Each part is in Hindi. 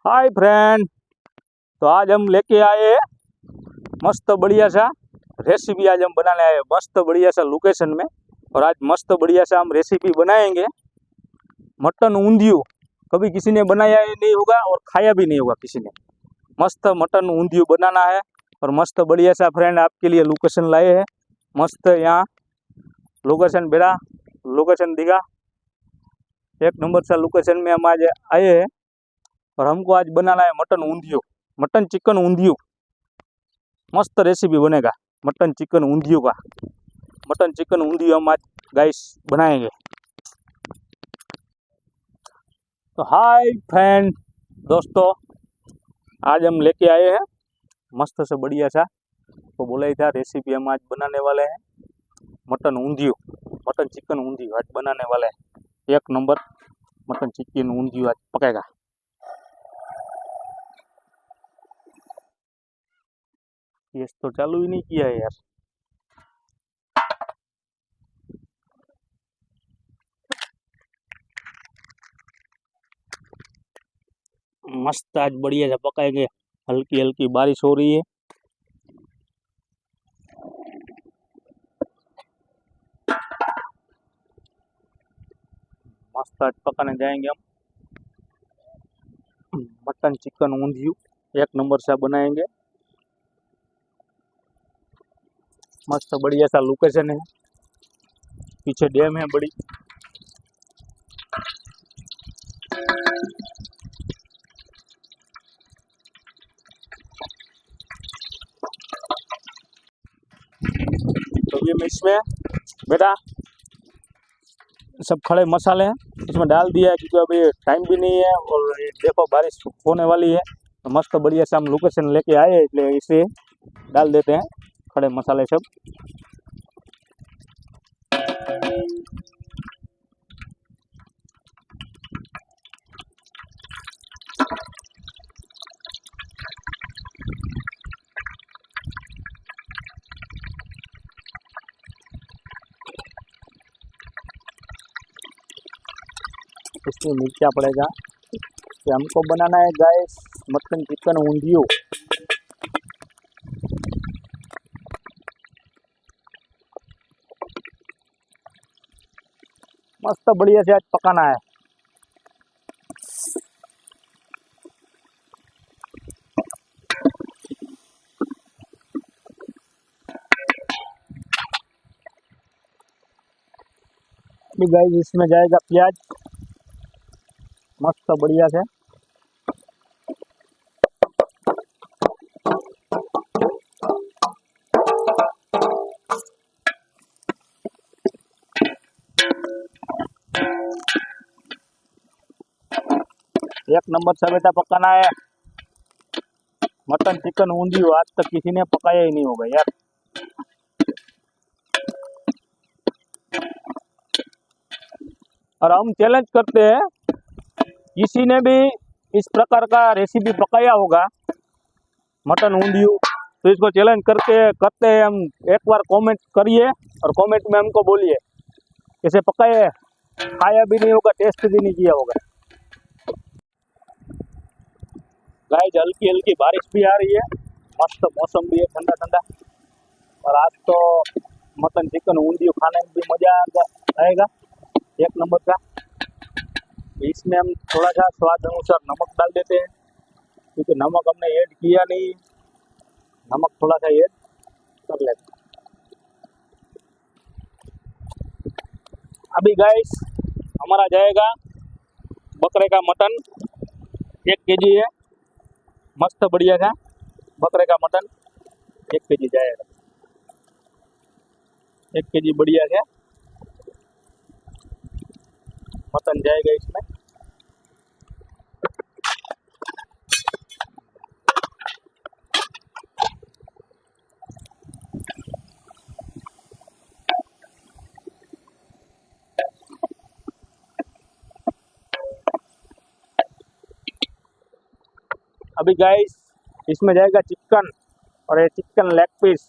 Hi friend. तो आज हम लेके आए हैं मस्त बढ़िया सा रेसिपी। आज हम बनाने आए हैं मस्त बढ़िया सा लोकेशन में। और आज मस्त बढ़िया सा हम रेसिपी बनाएंगे मटन ऊंधियू। कभी किसी ने बनाया ही नहीं होगा और खाया भी नहीं होगा किसी ने। मस्त मटन ऊंधियू बनाना है और मस्त बढ़िया सा फ्रेंड आपके लिए लोकेशन लाए हैं। मस्त यहाँ लोकेशन बेड़ा लोकेशन दिखा एक नंबर सा लोकेशन में हम आज आए हैं। और हमको आज बनाना है mutton undhiyu, mutton chicken undhiyu. मस्त रेसिपी बनेगा मटन चिकन ऊंधियू का। मटन चिकन ऊंधियू हम आज गाइस बनाएंगे। तो हाय फ्रेंड दोस्तों, आज हम लेके आए हैं मस्त से बढ़िया सा, तो बोला ही था रेसिपी हम आज बनाने वाले हैं mutton undhiyu. Mutton chicken undhiyu आज बनाने वाले हैं। एक नंबर मटन चिकन ऊंधियू आज पकेगा। ये तो चालू ही नहीं किया है यार। मस्त आज बढ़िया से पकाएंगे। हल्की हल्की बारिश हो रही है। मस्त आज पकाने जाएंगे हम मटन चिकन ऊंधियू। एक नंबर सा बनाएंगे। मस्त बढ़िया सा लोकेशन है, पीछे डैम है बड़ी। तो ये मैं इसमें बेटा सब खड़े मसाले हैं इसमें डाल दिया है, क्योंकि अभी टाइम भी नहीं है और ये देखो बारिश होने वाली है। तो मस्त बढ़िया से हम लोकेशन लेके आए हैं, इसलिए इसे डाल देते हैं खड़े मसाले सब। इसमें मिर्चा पड़ेगा कि हमको बनाना है गाइस मटन चिकन ऊंधियू। मस्त बढ़िया से आज पकाना है। अभी गाइस इसमें जाएगा प्याज मस्त बढ़िया से। एक नंबर से बेटा पकाना है मटन चिकन ऊंधियू। आज तक किसी ने पकाया ही नहीं होगा यार। और हम चैलेंज करते हैं, किसी ने भी इस प्रकार का रेसिपी पकाया होगा मटन ऊंधियू तो इसको चैलेंज करते हैं हम। एक बार कमेंट करिए और कमेंट में हमको बोलिए कैसे पकाए। खाया भी नहीं होगा, टेस्ट भी नहीं किया होगा। गाइस हल्की हल्की बारिश भी आ रही है, मस्त मौसम भी है ठंडा ठंडा। और आज तो मटन चिकन ऊंधियू खाने में भी मजा आएगा एक नंबर का। इसमें हम थोड़ा सा स्वाद अनुसार नमक डाल देते हैं, क्योंकि नमक हमने ऐड किया नहीं। नमक थोड़ा सा ऐड कर लेते हैं। अभी गाइस हमारा जाएगा बकरे का मटन 1 kg है। मस्त बढ़िया था बकरे का मटन 1 kg जाएगा। 1 kg बढ़िया है मटन जाएगा इसमें। अभी गाइस इसमें जाएगा चिकन, और ये चिकन लेग पीस।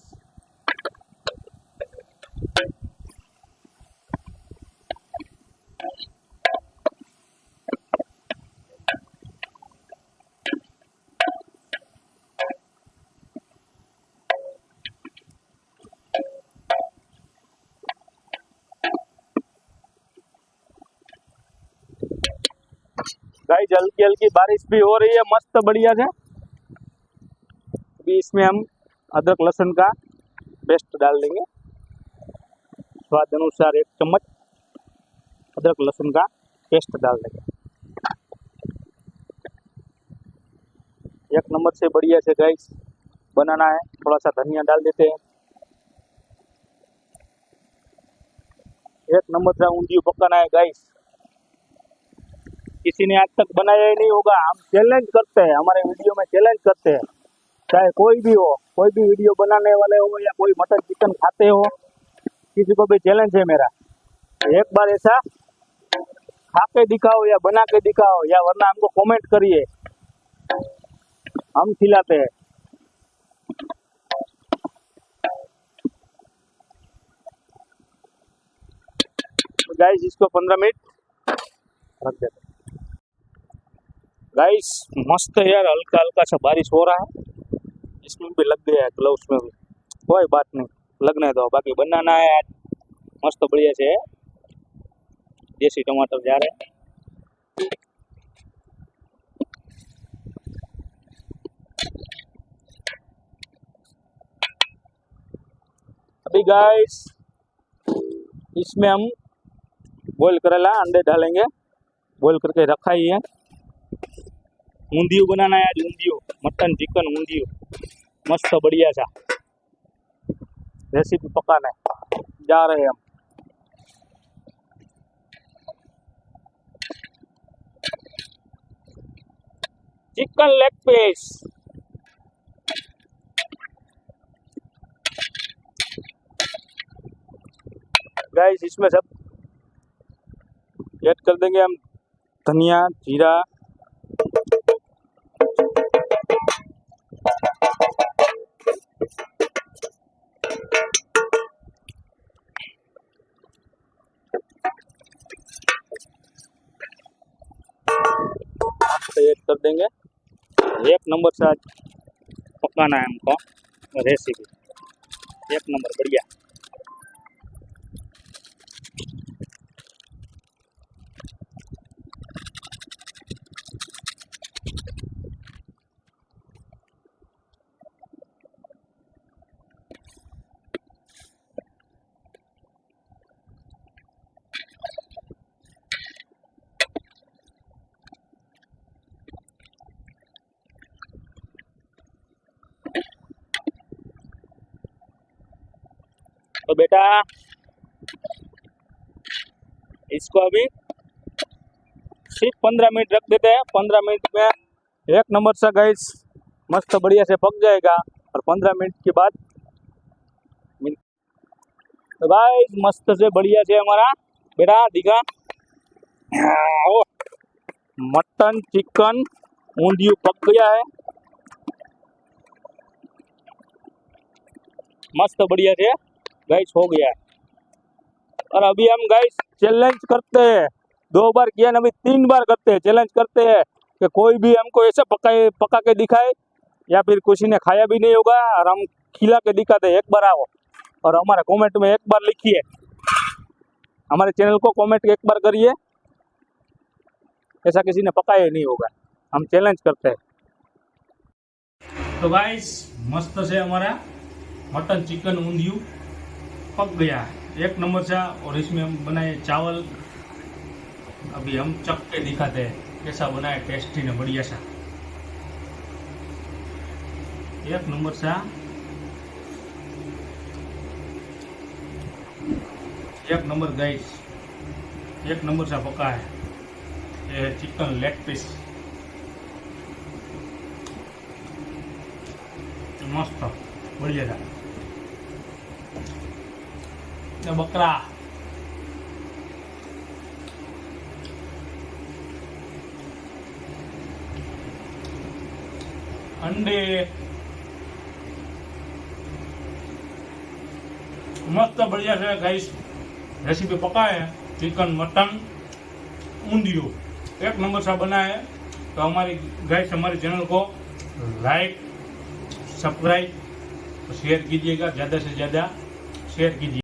गाइस हल्की हल्की बारिश भी हो रही है, मस्त बढ़िया से। अभी इसमें हम अदरक लहसुन का पेस्ट डाल देंगे, स्वाद अनुसार 1 चम्मच अदरक लहसुन का पेस्ट डाल देंगे। 1 नंबर से बढ़िया से गाइस बनाना है। थोड़ा सा धनिया डाल देते हैं। 1 नंबर से ऊंधिયું पकाना है गाइस। किसी ने आज तक बनाया ही नहीं होगा। हम चैलेंज करते हैं, हमारे वीडियो में चैलेंज करते हैं, चाहे कोई भी हो, कोई भी वीडियो बनाने वाले हो या कोई मटन चिकन खाते हो, किसी को भी चैलेंज है मेरा। एक बार ऐसा खा के दिखाओ या बना के दिखाओ, या वरना हमको कमेंट करिए, हम खिलाते हैं। तो गाइस इसको 15 मिनट रख देते हैं। गाइस मस्त है यार, हल्का हल्का सा बारिश हो रहा है, इसमें भी लग गया है ग्लव्स में भी, कोई बात नहीं, लगने दो। बाकी बनाना है आज मस्त बढ़िया से। देसी टमाटर जा रहे हैं। अभी गाइस इसमें हम बॉईल करेला अंडे डालेंगे, बॉईल करके रखा ही है। ऊंधिયું बनाना है आज, ऊंधिયું मटन चिकन ऊंधिયું मस्त बढ़िया सा रेसिपी पकाना है, जा रहे हैं हम। चिकन लेग पीस गाइस इसमें सब ऐड कर देंगे हम, धनिया जीरा, ऐड कर देंगे। 1 नंबर से आज पकाना है हमको रेसिपी, 1 नंबर बढ़िया। तो बेटा इसको अभी सिर्फ 15 मिनट रख देते हैं। 15 मिनट में 1 नंबर से गाइस मस्त बढ़िया से पक जाएगा। और 15 मिनट के बाद तो गाइस मस्त से बढ़िया से हमारा बेटा दिखा मटन चिकन ऊंधिયું पक गया है, मस्त बढ़िया से गाइस हो गया है। और अभी हम गाइस चैलेंज करते हैं, 2 बार किया ना, अभी 3 बार करते हैं, चैलेंज करते हैं कि कोई भी हमको ऐसा पका के दिखाए, या फिर किसी ने खाया भी नहीं होगा और हम खिला के दिखाते हैं। 1 बार आओ और हमारे कमेंट में 1 बार लिखिए, हमारे चैनल को कमेंट 1 बार करिए, ऐसा किसी ने पकाया ही नहीं होगा। हम चैलेंज करते हैं। तो गाइस मस्त से हमारा मटन चिकन ऊंधिયું पक गया है 1 नंबर से। और इसमें हम बनाए चावल, अभी हम चख के दिखाते हैं कैसा बनाए, टेस्टी ने बढ़िया सा 1 नंबर से। 1 नंबर गाइस, 1 नंबर से पका है। ये चिकन लेग पीस मस्त बढ़िया था। बकरा अंडे मस्त बढ़िया से गाइस रेसिपी पकाए है। चिकन मटन ऊंधिયું 1 नंबर से बना है। तो हमारी गाइस हमारे चैनल को लाइक सब्सक्राइब शेयर कीजिएगा, ज़्यादा से ज़्यादा शेयर कीजिए।